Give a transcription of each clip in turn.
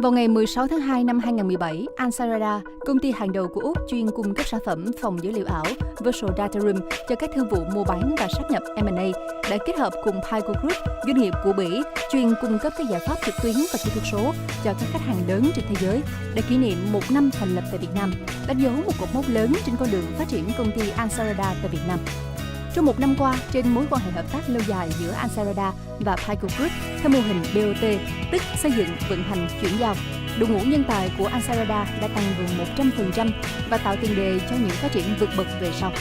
Vào ngày 16 tháng 2 năm 2017, Ansarada, công ty hàng đầu của Úc chuyên cung cấp sản phẩm phòng dữ liệu ảo Virtual Data Room cho các thương vụ mua bán và sáp nhập M&A, đã kết hợp cùng Pico Group, doanh nghiệp của Bỉ, chuyên cung cấp các giải pháp trực tuyến và kỹ thuật số cho các khách hàng lớn trên thế giới, để kỷ niệm 1 năm thành lập tại Việt Nam, đánh dấu một cột mốc lớn trên con đường phát triển công ty Ansarada tại Việt Nam. Trong 1 năm qua, trên mối quan hệ hợp tác lâu dài giữa Ansarada và Pico Group theo mô hình BOT, tức xây dựng, vận hành, chuyển giao, đội ngũ nhân tài của Ansarada đã tăng gần 100% và tạo tiền đề cho những phát triển vượt bậc về sau.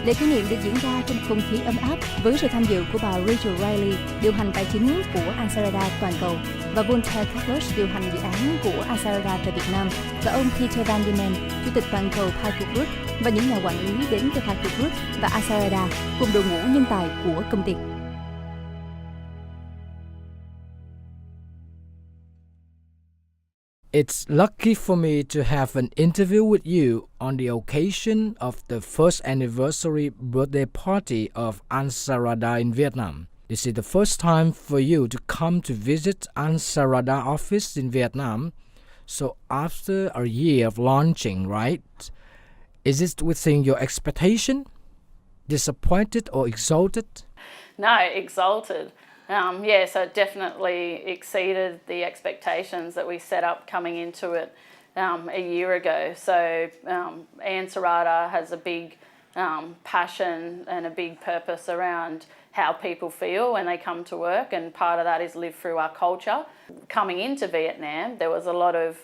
Lễ kỷ niệm được diễn ra trong không khí ấm áp với sự tham dự của bà Rachel Riley, điều hành tài chính của Ansarada toàn cầu, và Voltaire Carlos, điều hành dự án của Ansarada tại Việt Nam, và ông Peter Van Diemen, chủ tịch toàn cầu Pico Group, và những nhà quản lý đến từ Pico Group và Ansarada cùng đội ngũ nhân tài của công ty. It's lucky for me to have an interview with you on the occasion of the first anniversary birthday party of Ansarada in Vietnam. This is the first time for you to come to visit Ansarada office in Vietnam. So after a year of launching, right? Is it within your expectation? Disappointed or exalted? No, exalted. So it definitely exceeded the expectations that we set up coming into it a year ago. So Ansarada has a big passion and a big purpose around how people feel when they come to work, and part of that is live through our culture. Coming into Vietnam, there was a lot of,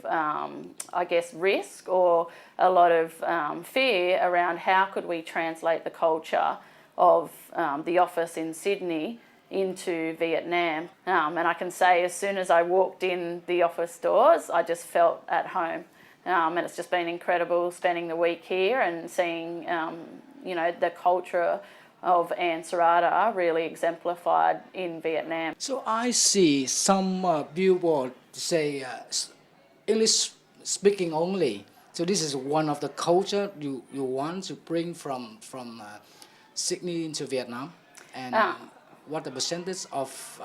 risk or a lot of fear around how could we translate the culture of the office in Sydney into Vietnam. And I can say as soon as I walked in the office doors, I just felt at home. And it's just been incredible spending the week here and seeing, the culture of Ansarada really exemplified in Vietnam. So I see some billboard say English speaking only. So this is one of the culture you want to bring from Sydney into Vietnam. And what the percentage of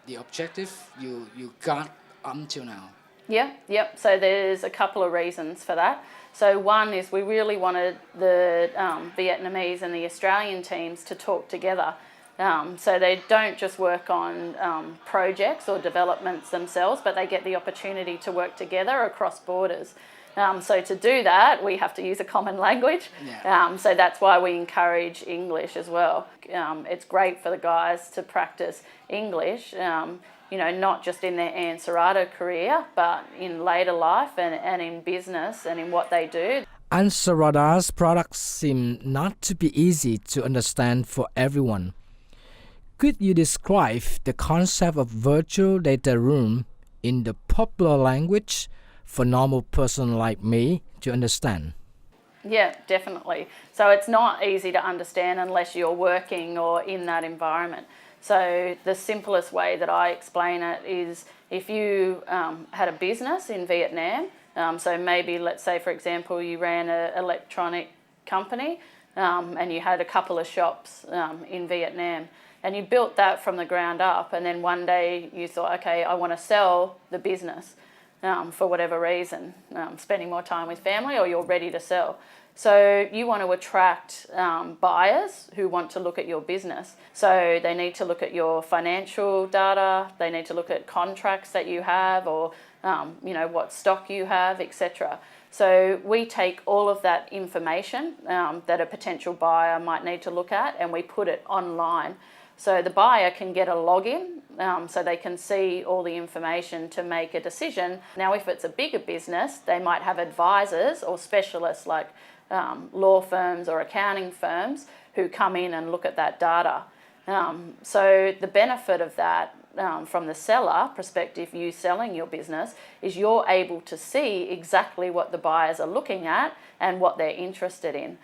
the objective you got until now? Yep. So there's a couple of reasons for that. So one is we really wanted the Vietnamese and the Australian teams to talk together. So they don't just work on projects or developments themselves, but they get the opportunity to work together across borders. So to do that, we have to use a common language. Yeah. So that's why we encourage English as well. It's great for the guys to practice English, not just in their Ansarada career, but in later life and in business and in what they do. Ansarada's products seem not to be easy to understand for everyone. Could you describe the concept of virtual data room in the popular language for normal person like me to understand? Yeah, definitely. So it's not easy to understand unless you're working or in that environment. So the simplest way that I explain it is if you had a business in Vietnam, so maybe let's say, for example, you ran an electronic company and you had a couple of shops in Vietnam, and you built that from the ground up, and then one day you thought, okay, I want to sell the business for whatever reason, spending more time with family, or you're ready to sell. So you want to attract buyers who want to look at your business. So they need to look at your financial data, they need to look at contracts that you have, or what stock you have, etc. So we take all of that information that a potential buyer might need to look at, and we put it online. So the buyer can get a login, so they can see all the information to make a decision. Now, if it's a bigger business, they might have advisors or specialists like law firms or accounting firms who come in and look at that data. So the benefit of that from the seller perspective, you selling your business, is you're able to see exactly what the buyers are looking at and what they're interested in.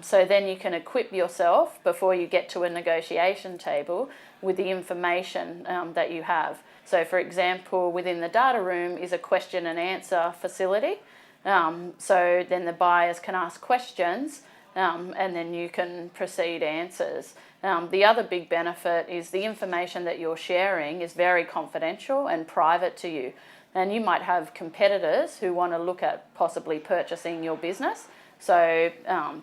So then you can equip yourself before you get to a negotiation table with the information that you have. So for example, within the data room is a question and answer facility. So then the buyers can ask questions and then you can proceed answers. The other big benefit is the information that you're sharing is very confidential and private to you. And you might have competitors who want to look at possibly purchasing your business. So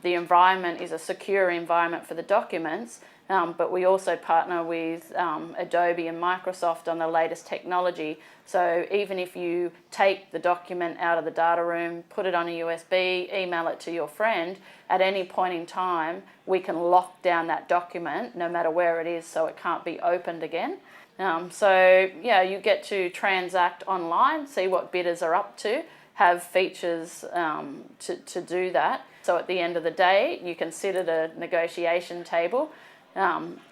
the environment is a secure environment for the documents, but we also partner with Adobe and Microsoft on the latest technology. So even if you take the document out of the data room, put it on a USB, email it to your friend, at any point in time, we can lock down that document no matter where it is, so it can't be opened again. So yeah, you get to transact online, see what bidders are up to, have features to do that. So at the end of the day, you can sit at a negotiation table,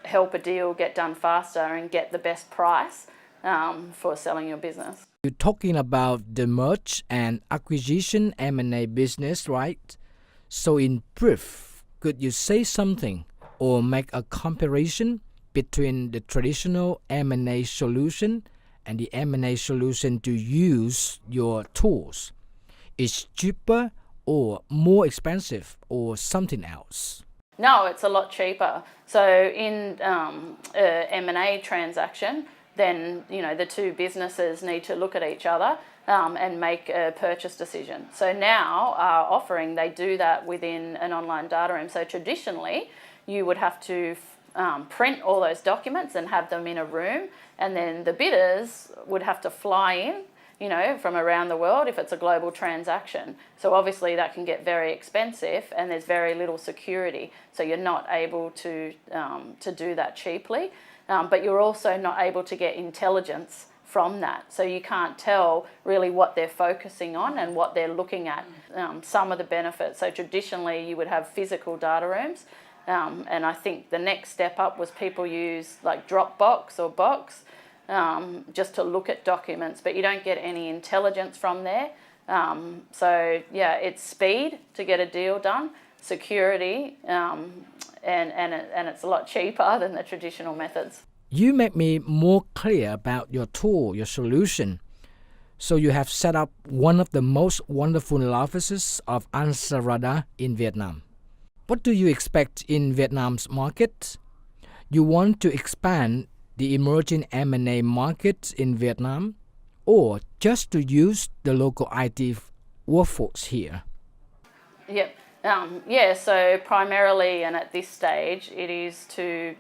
help a deal get done faster and get the best price for selling your business. You're talking about the merge and acquisition M&A business, right? So in brief, could you say something or make a comparison between the traditional M&A solution and the M&A solution to use your tools? Is cheaper or more expensive or something else? No, it's a lot cheaper. So in M&A transaction, then the two businesses need to look at each other and make a purchase decision. So now our offering, they do that within an online data room. So traditionally, you would have to print all those documents and have them in a room, and then the bidders would have to fly in, from around the world if it's a global transaction. So obviously that can get very expensive and there's very little security. So you're not able to do that cheaply, but you're also not able to get intelligence from that. So you can't tell really what they're focusing on and what they're looking at. Some of the benefits. So traditionally you would have physical data rooms, and I think the next step up was people use like Dropbox or Box just to look at documents, but you don't get any intelligence from there. So yeah, it's speed to get a deal done, security, and it's a lot cheaper than the traditional methods. You make me more clear about your tool, your solution. So you have set up one of the most wonderful offices of Ansarada in Vietnam. What do you expect in Vietnam's market? You want to expand the emerging M&A market in Vietnam, or just to use the local IT workforce here? Yep. So primarily and at this stage, it is to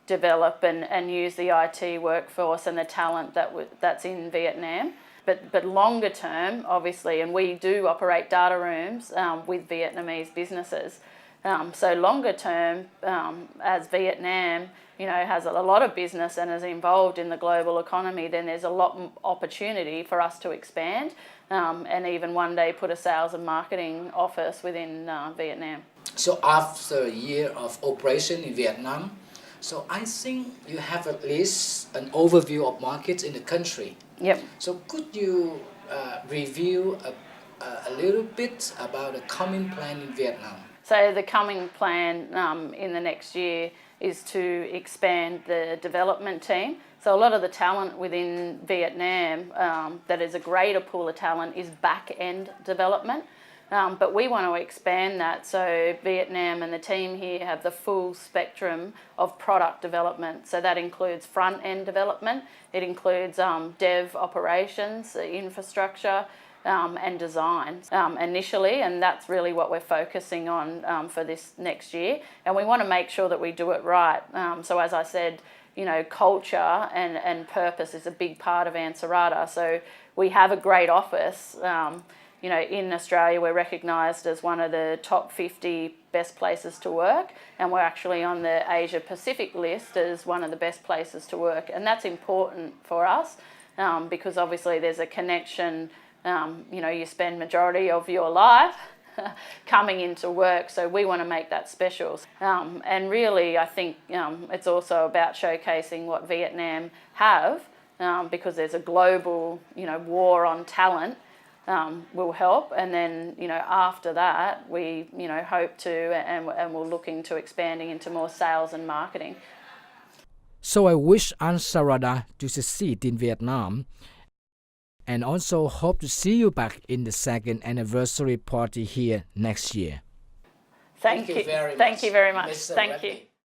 develop and use the IT workforce and the talent that's in Vietnam. But longer term, obviously, and we do operate data rooms with Vietnamese businesses. So longer term, as Vietnam, has a lot of business and is involved in the global economy, then there's a lot of opportunity for us to expand and even one day put a sales and marketing office within Vietnam. So after a year of operation in Vietnam, so I think you have at least an overview of markets in the country. Yep. So could you review a little bit about the coming plan in Vietnam? So the coming plan in the next year is to expand the development team. So a lot of the talent within Vietnam that is a greater pool of talent is back-end development. But we want to expand that, so Vietnam and the team here have the full spectrum of product development. So that includes front-end development, it includes dev operations, infrastructure, and design initially, and that's really what we're focusing on for this next year. And we want to make sure that we do it right. So as I said, culture and purpose is a big part of Ansarada. So we have a great office. In Australia, we're recognised as one of the top 50 best places to work, and we're actually on the Asia Pacific list as one of the best places to work. And that's important for us because obviously there's a connection. You spend majority of your life coming into work, so we want to make that special. And really, I think it's also about showcasing what Vietnam have because there's a global, war on talent. Will help, and then after that we hope to and we're looking to expanding into more sales and marketing. So I wish Ansarada to succeed in Vietnam, and also hope to see you back in the second anniversary party here next year. Thank you. very much. Thank you very much. Mr. Thank Bradley. you.